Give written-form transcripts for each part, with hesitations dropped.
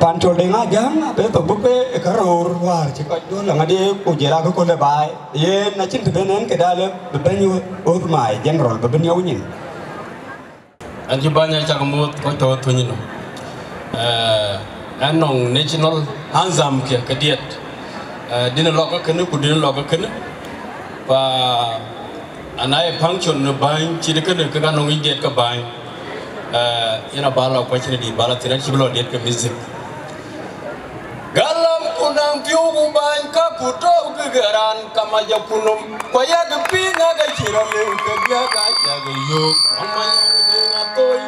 Pancho denga jang be to bupe karor war ci ko do la ngade ko jela ko le bay ye na ci benen ke dale be banyu urmai general be ben yawnin anji banya chakamot ko to tunyino anong national hanzam ke kadiet dina loka kene ku dina loka kene pa anai function no ban ci de kene ka no ngi ka ban ina bala ko ci di bala tira ci blo det ka music galam kunang piugu ban ka puto gegeran kamaja kunum koya ge pinga ga cirale ke dia ga jaga yo amanya ndenga toy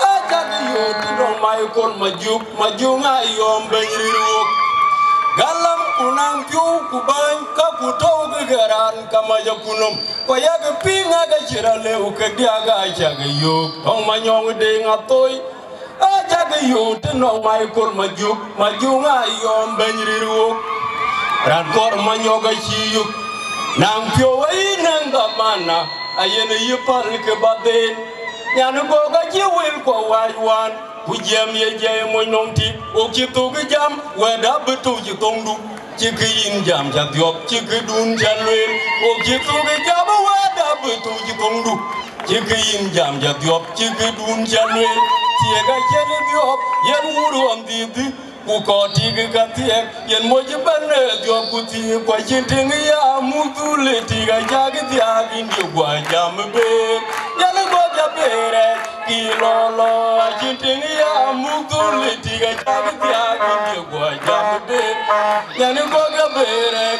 aja ge yo tino mai kon majunga yom benyiru galam kunang piugu ban ka puto gegeran kamaja kunum koya ge pinga ga cirale ke dia ga jaga yo amanya ndenga toy aja ge yo tino mai kon majunga yom benyiru ran kor manyoga chiyu nang pyo wai nang gamana ayene yipal ke baden nyan go ga jiwil ko wajwan ku jam ye je mo nongti o ki tu ga jam wa da betu ji tongdu ci ke yin jam ja diop ci ke dun jalwe o ki tu ga jam wa da betu ji tongdu ci ke yin jam ja diop ci ke dun jalwe ci ga jele diop yen wuru am di Ukoti katiek yen moji bane job kuti kwa chinting ya mutule tiga jagi tiagi ndio kwa jambe yen goja bere kilolo chinting ya mutule tiga jagi tiagi ndio kwa jambe yen goja bere